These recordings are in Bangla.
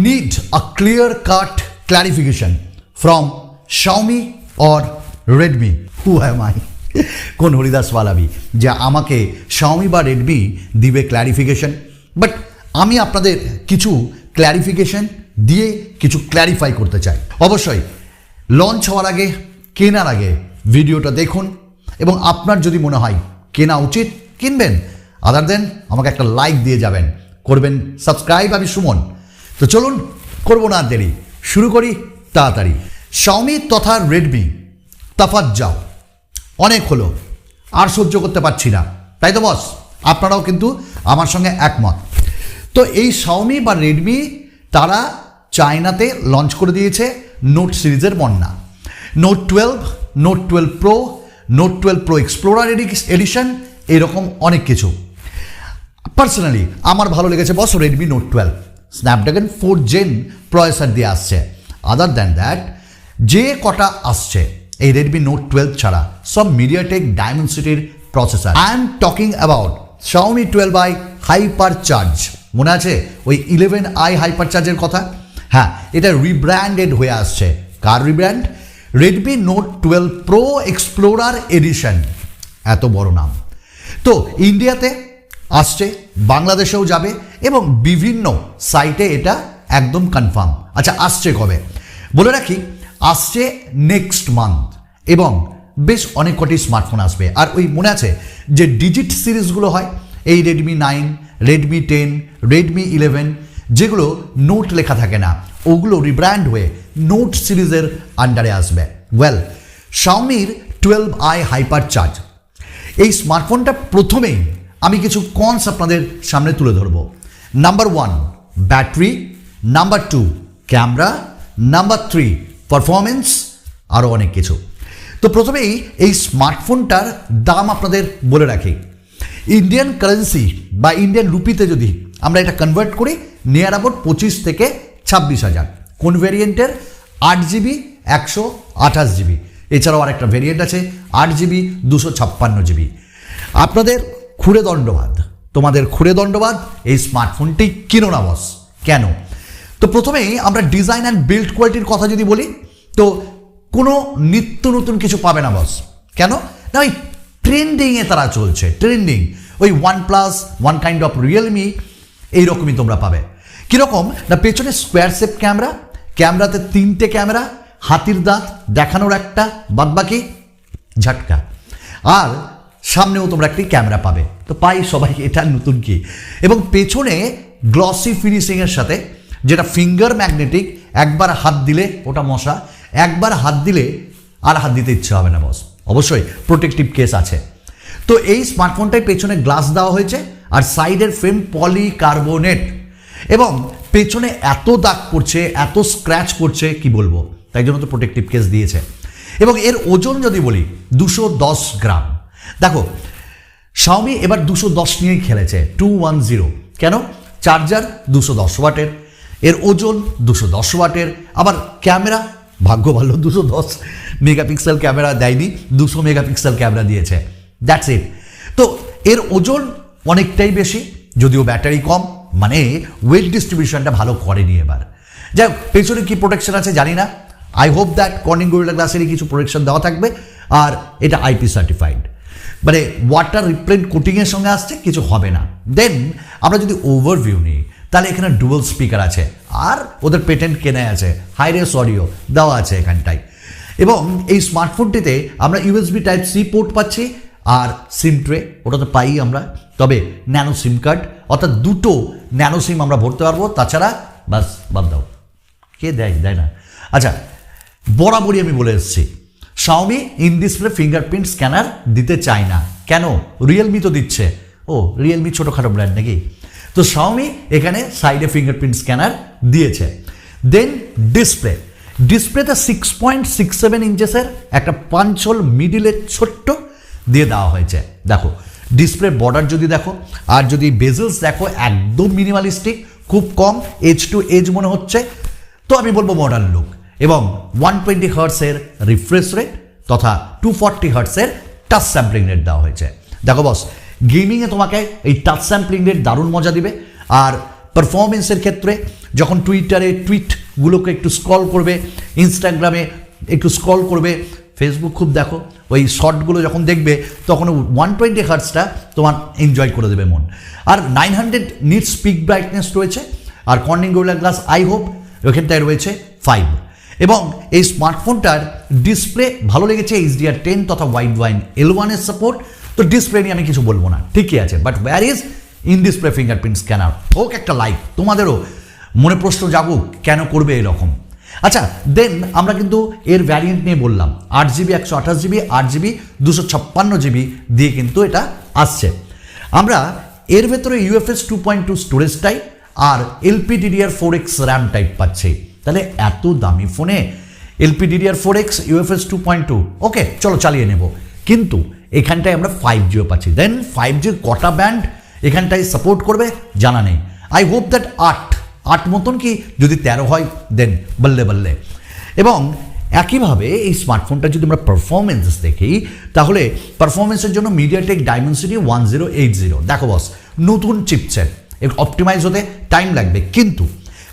need a clear-cut clarification from Xiaomi or Redmi. Who am I? কোন হরিদাসওয়ালাবি যে আমাকে Xiaomi বা Redmi দিবে ক্ল্যারিফিকেশন, বাট আমি আপনাদের কিছু ক্ল্যারিফিকেশন দিয়ে কিছু ক্ল্যারিফাই করতে চাই। অবশ্যই লঞ্চ হওয়ার আগে, কেনার আগে ভিডিওটা দেখুন এবং আপনার যদি মনে হয় কেনা উচিত কিনবেন, আদার দেন আমাকে একটা লাইক দিয়ে যাবেন, করবেন সাবস্ক্রাইব। আমি সুমন। তো চলুন করবো না দেরি, শুরু করি তাড়াতাড়ি। Xiaomi তথা Redmi তফাৎ যাও, অনেক হলো, আর সহ্য করতে পারছি না, তাই তো বস? আপনারাও কিন্তু আমার সঙ্গে একমত। তো এই Xiaomi বা Redmi তারা চায়নাতে লঞ্চ করে দিয়েছে নোট সিরিজের বন্যা, note 12, note 12 pro, note 12 pro explorer edition, এরকম অনেক কিছু। পার্সোনালি আমার ভালো লেগেছে boss Redmi note 12, Snapdragon 4 gen processor দিয়ে আসছে। আদার দ্যান দ্যাট যে কটা আসছে এই Redmi নোট 12 ছাড়া সব মিডিয়াটেক ডায়মেনসিটির processor. I am talking about Xiaomi 12i Hypercharge। মনে আছে ওই 11i Hyperchargeর কথা? হ্যাঁ, এটা রিব্র্যান্ডেড হয়ে আসছে। কার rebrand? Redmi note 12 pro explorer edition. এত বড় নাম। তো ইন্ডিয়াতে আসছে, বাংলাদেশেও যাবে এবং বিভিন্ন সাইটে এটা একদম কনফার্ম। আচ্ছা, আসছে কবে বলে রাখি, আসছে নেক্সট মান্থ এবং বেশ অনেক কটি স্মার্টফোন আসবে। আর ওই মনে আছে যে ডিজিট সিরিজগুলো হয়, এই Redmi 9, Redmi 10, Redmi 11, যেগুলো নোট লেখা থাকে না, ওগুলো রিব্র্যান্ড হয়ে নোট সিরিজের আন্ডারে আসবে। ওয়েল, Xiaomiর 12i Hypercharge এই স্মার্টফোনটা প্রথমেই আমি কিছু কনস আপনাদের সামনে তুলে ধরবো। Number 1 battery, number 2 camera, number 3 performance, আরও অনেক কিছু। তো প্রথমেই এই স্মার্টফোনটার দাম আপনাদের বলে রাখি। ইন্ডিয়ান কারেন্সি বা ইন্ডিয়ান রুপিতে যদি আমরা এটা কনভার্ট করি, নিয়ার অ্যাবাউট 25 থেকে 26,000। কোন ভেরিয়েন্টের? 8GB 128GB। এছাড়াও আরেকটা ভেরিয়েন্ট আছে 8GB 256GB। আপনাদের খুঁড়ে দণ্ডবাদ, তোমাদের খুঁড়ে দণ্ডবাদ, এই স্মার্টফোনটি কিনো না বস। কেন? তো প্রথমেই আমরা ডিজাইন অ্যান্ড বিল্ড কোয়ালিটির কথা যদি বলি, তো কোনো নিত্য নতুন কিছু পাবে না বস। কেন না, ওই ট্রেন্ডিংয়ে তারা চলছে, ট্রেন্ডিং। ওই OnePlus, one kind of Realme, এইরকমই তোমরা পাবে। কীরকম না, পেছনে স্কোয়ার শেপ ক্যামেরা, ক্যামেরাতে 3টে ক্যামেরা, হাতির দাঁত দেখানোর একটা, বাদবাকি ঝাটকা। আর সামনেও তোমরা একটি ক্যামেরা পাবে। তো পাই সবাই, এটা নতুন কি? এবং পেছনে গ্লসি ফিনিশিংয়ের সাথে, যেটা ফিঙ্গার ম্যাগনেটিক, একবার হাত দিলে ওটা মশা, একবার হাত দিলে আর হাত দিতে ইচ্ছে হবে না বস। অবশ্যই প্রোটেক্টিভ কেস আছে। তো এই স্মার্টফোনটায় পেছনে গ্লাস দেওয়া হয়েছে আর সাইডের ফ্রেম পলিকার্বনেট, এবং পেছনে এত দাগ পড়ছে, এত স্ক্র্যাচ পড়ছে কি বলবো, তাই জন্য তো প্রোটেক্টিভ কেস দিয়েছে। এবং এর ওজন যদি বলি 210 গ্রাম। দেখো Xiaomi এবার 210 নিয়েই খেলেছে, 210। কেন? চার্জার 210 ওয়াটের, এর ওজন 210 ওয়াটের, আবার ক্যামেরা ভাগ্য ভালো 210 মেগাপিক্সেল ক্যামেরা দেয়নি, 200 মেগাপিক্সেল ক্যামেরা দিয়েছে। That's it. তো এর ওজন অনেকটাই বেশি, যদিও ব্যাটারি কম, মানে ওয়েট ডিস্ট্রিবিউশনটা ভালো করেনি এবার। যাই হোক, পেছনে কি প্রোটেকশন আছে জানি না। I hope that Corning Gorilla গ্লাসেরই কিছু প্রোটেকশন দেওয়া থাকবে, আর এটা IP সার্টিফাইড, মানে ওয়াটার রিপ্লেন্ট কোটিংয়ের সঙ্গে আসছে, কিছু হবে না। দেন আমরা যদি ওভারভিউ নিই, তাহলে এখানে ডুয়াল স্পিকার আছে, আর ওদের পেটেন্ট কেনা আছে, হাই রেস অডিও দেওয়া আছে এখানটায়। এবং এই স্মার্টফোনটিতে আমরা USB Type-C পোর্ট পাচ্ছি, আর সিম ট্রে ওটা তো পাই আমরা, তবে ন্যানো সিম কার্ড, অর্থাৎ 2টো ন্যানো সিম আমরা ভরতে পারবো। তাছাড়া বাস বাদ দাও, কে দেয় না। আচ্ছা, বরাবরই আমি বলে এসেছি Xiaomi in display fingerprint scanner দিতে চায় না। কেন? রিয়েলমি তো দিচ্ছে। ও, রিয়েলমি ছোটোখাটো ব্র্যান্ড নাকি? তো Xiaomi এখানে সাইডে ফিঙ্গারপ্রিন্ট স্ক্যানার দিয়েছে। দেন ডিসপ্লেতে 6.67 ইঞ্চেসের একটা পাঞ্চল মিডিলের ছোট্ট দিয়ে দেওয়া হয়েছে। দেখো ডিসপ্লে বর্ডার যদি দেখো, আর যদি বেজেলস দেখো, একদম মিনিমালিস্টিক, খুব কম এজ টু এজ মনে হচ্ছে। তো আমি বলবো মডার্ন লুক। এবং 120 Hz রিফ্রেশ রেট তথা 240 Hz টাচ স্যাম্পলিং রেট দেওয়া হয়েছে। দেখো বস, গেমিংয়ে তোমাকে এই টাচ স্যাম্পলিং রেট দারুণ মজা দিবে। আর পারফরমেন্সের ক্ষেত্রে যখন টুইটারে টুইটগুলোকে একটু স্ক্রল করবে, ইনস্টাগ্রামে একটু স্ক্রল করবে, ফেসবুক খুব দেখো, ওই শর্টগুলো যখন দেখবে তখন 120 হার্টসটা তোমার এনজয় করে দেবে মন। আর 900 নিটস পিক ব্রাইটনেস রয়েছে, আর Corning Gorilla glass I hope ওখানটায় রয়েছে 5। এবং এই স্মার্টফোনটার ডিসপ্লে ভালো লেগেছে, HDR10 তথা ওয়াইড ওয়াইন L1 এর সাপোর্ট। তো ডিসপ্লে নিয়ে আমি কিছু বলবো না, ঠিকই আছে, but where is in display fingerprint scanner. হোক একটা লাইক, তোমাদেরও মনে প্রশ্ন জাগুক কেন করবে এরকম। আচ্ছা, দেন আমরা কিন্তু এর ভ্যারিয়েন্ট নিয়ে বললাম, 8GB 128GB, 8GB 256GB দিয়ে কিন্তু এটা আসছে। আমরা এর ভেতরে UFS 2.2 স্টোরেজ টাইপ আর LPDDR4X র্যাম টাইপ পাচ্ছি। তাহলে এত দামি ফোনে LPDDR4X UFS 2.2 ওকে চলো চালিয়ে নেব, কিন্তু এখানটায় আমরা 5Gও পাচ্ছি। দেন 5G কটা ব্যান্ড এখানটায় সাপোর্ট করবে জানা নেই। আই হোপ দ্যাট 8 মতন, কি যদি 13 হয় দেন বললে বললে। এবং একইভাবে এই স্মার্টফোনটা যদি আমরা পারফরমেন্স দেখি, তাহলে পারফরমেন্সের জন্য মিডিয়াটেক ডাইমেনসিটি 1080। দেখো বস, নতুন চিপসেট অপটিমাইজ হতে টাইম লাগবে, কিন্তু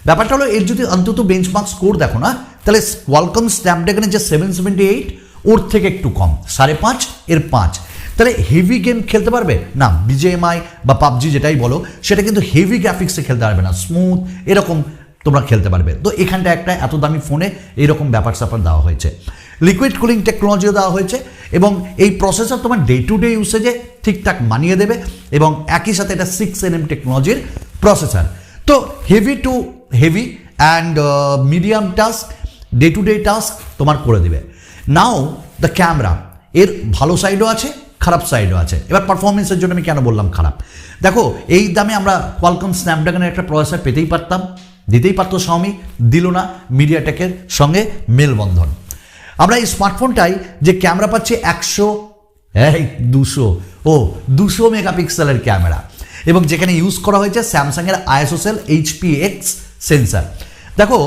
ব্যাপারটা হলো এর যদি অন্তত বেঞ্চমার্ক স্কোর দেখো না, তাহলে কোয়ালকম স্ন্যাপড্রাগনের যে 778 ওর থেকে একটু কম, 5.5 এর 5। তাহলে হেভি গেম খেলতে পারবে না, BGMI বা পাবজি যেটাই বলো, সেটা কিন্তু হেভি গ্রাফিক্সে খেলতে পারবে না, স্মুথ এরকম তোমরা খেলতে পারবে। তো এখানটা একটা এত দামি ফোনে এইরকম ব্যাপার স্যাপার দেওয়া হয়েছে, লিকুইড কুলিং টেকনোলজিও দেওয়া হয়েছে, এবং এই প্রসেসর তোমার ডে টু ডে ইউসেজে ঠিকঠাক মানিয়ে দেবে, এবং একই সাথে এটা 6nm টেকনোলজির প্রসেসর। তো heavy to heavy and medium task, day to day task তোমার করে দেবে। নাও দ্য ক্যামেরা, এর ভালো সাইডও আছে, খারাপ সাইডও আছে। এবার পারফরমেন্সের জন্য আমি কেন বললাম খারাপ, দেখো এই দামে আমরা কোয়ালকম স্ন্যাপড্রাগনের একটা প্রসেসর পেতেই পারতাম, দিতেই পারতো Xiaomi, দিল না, মিডিয়াটেকের সঙ্গে মেলবন্ধন। আমরা এই স্মার্টফোনটাই যে ক্যামেরা পাচ্ছি 200 মেগাপিক্সেলের ক্যামেরা, এবং যেখানে ইউজ করা হয়েছে স্যামসাংয়ের ISOCELL HPX সেন্সার। দেখো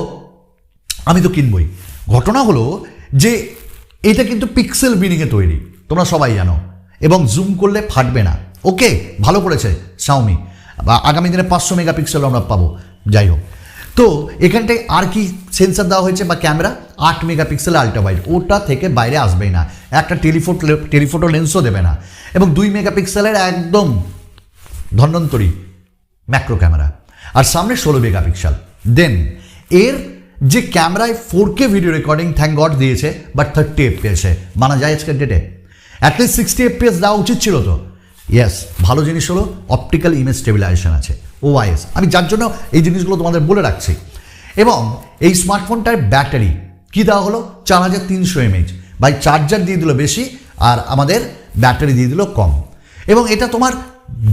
আমি তো কিনবই, ঘটনা হলো যে এটা কিন্তু পিক্সেল বিনিংয়ে তৈরি, তোমরা সবাই জানো, এবং জুম করলে ফাটবে না। ওকে, ভালো করেছে Xiaomi, আগামী দিনে 500 মেগাপিক্সেল আমরা পাবো। যাই হোক, তো এখানটায় আর কি সেন্সার দেওয়া হয়েছে বা ক্যামেরা, 8 মেগাপিক্সেল আল্ট্রা ওয়াইড, ওটা থেকে বাইরে আসবেই না, একটা টেলিফোটো লেন্সও দেবে না, এবং 2 মেগাপিক্সেলের একদম ধন্বন্তরী ম্যাক্রো ক্যামেরা, আর সামনে 16 মেগাপিক্সেল। দেন এর যে ক্যামেরায় 4K video recording thank god দিয়েছে, বাট 30 FPS মানা যায় আজকের ডেটে, অ্যাটলিস্ট 60 FPS দেওয়া উচিত ছিল তো। ইয়েস, ভালো জিনিস হলো অপটিক্যাল ইমেজ স্টেবিলাইজেশন আছে, OIS, আমি যার জন্য এই জিনিসগুলো তোমাদের বলে রাখছি। এবং এই স্মার্টফোনটার ব্যাটারি কি দেওয়া হলো, 4300 mAh, বাই চার্জার দিয়ে দিল বেশি, আর আমাদের ব্যাটারি দিয়ে দিল কম। এবং এটা তোমার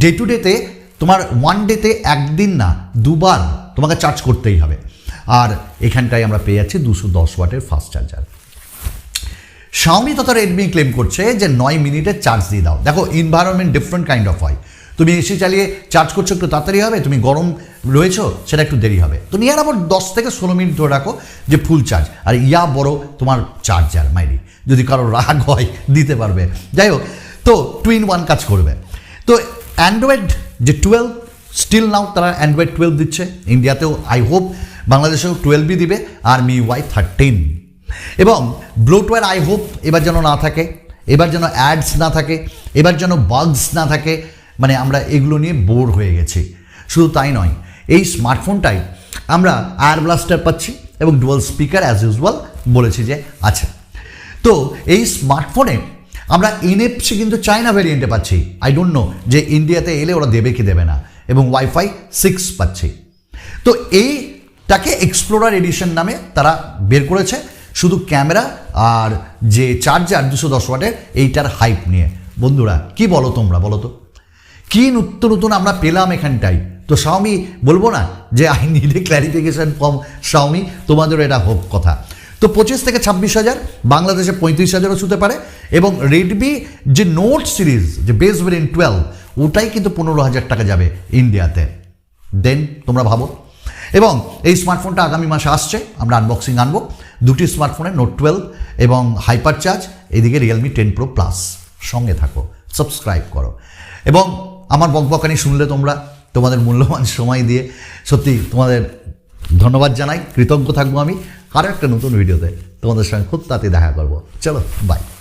ডে টু ডেতে, তোমার ওয়ান ডেতে একদিন না দুবার তোমাকে চার্জ করতেই হবে। আর এখানটায় আমরা পেয়ে যাচ্ছি 210 ওয়াটের ফাস্ট চার্জার। Xiaomi তথা Redmi ক্লেম করছে যে 9 মিনিটের চার্জ দিয়ে দাও। দেখো এনভায়রনমেন্ট ডিফারেন্ট কাইন্ড অফ হয়, তুমি এসি চালিয়ে চার্জ করছো একটু তাড়াতাড়ি হবে, তুমি গরম রয়েছো সেটা একটু দেরি হবে। তো নিয়ার আবার 10 থেকে 16 মিনিট ধরে রাখো যে ফুল চার্জ, আর ইয়া বড় তোমার চার্জার মাইরি, যদি কারো রাগ হয় দিতে পারবে। যাই হোক, তো 2-in-1 কাজ করবে। তো অ্যান্ড্রয়েড যে 12, স্টিল নাও তারা অ্যান্ড্রয়েড 12 দিচ্ছে, ইন্ডিয়াতেও আই হোপ বাংলাদেশেও 12ই দিবে, আর MIUI 13। এবং ব্লোটওয়্যার আই হোপ এবার যেন না থাকে, এবার যেন অ্যাডস না থাকে, এবার যেন বাগস না থাকে, মানে আমরা এগুলো নিয়ে বোর হয়ে গেছি। শুধু তাই নয়, এই স্মার্টফোনটাই আমরা এয়ার ব্লাস্টার পাচ্ছি, এবং ডুয়াল স্পিকার অ্যাজ ইউজুয়াল বলেছি যে আছে। তো এই স্মার্টফোনে আমরা NFC কিন্তু চায়না ভ্যারিয়েন্টে পাচ্ছি, আই ডোন্ট নো যে ইন্ডিয়াতে এলে ওরা দেবে কি দেবে না, এবং Wi-Fi 6 পাচ্ছি। তো এইটাকে এক্সপ্লোরার এডিশন নামে তারা বের করেছে, শুধু ক্যামেরা আর যে চার্জার 210 ওয়াটের, এইটার হাইপ নিয়ে। বন্ধুরা কি বলো তোমরা, বলো তো কি নতুন নতুন আমরা পেলাম এখানটাই। তো Xiaomi বলবো না যে I need a clarification from Xiaomi, তোমাদেরও এটা হোক কথা। তো 25 থেকে 26,000, বাংলাদেশে 35,000ও ছুতে পারে। এবং রেডমি যে নোট সিরিজ যে বেস ভেরিয়েন্ট 12, ওটাই কিন্তু 15,000 টাকা যাবে ইন্ডিয়াতে। দেন তোমরা ভাবো। এবং এই স্মার্টফোনটা আগামী মাসে আসছে, আমরা আনবক্সিং আনবো দুটি স্মার্টফোনের, নোট 12 এবং হাইপার চার্জ, এদিকে Realme 10 Pro Plus। সঙ্গে থাকো, সাবস্ক্রাইব করো, এবং আমার বকবকানি শুনলে তোমরা তোমাদের মূল্যবান সময় দিয়ে সত্যি তোমাদের ধন্যবাদ জানাই, কৃতজ্ঞ থাকবো আমি। আরও একটা নতুন ভিডিওতে তোমাদের সঙ্গে খুব তাড়াতাড়ি দেখা করবো। চলো বাই।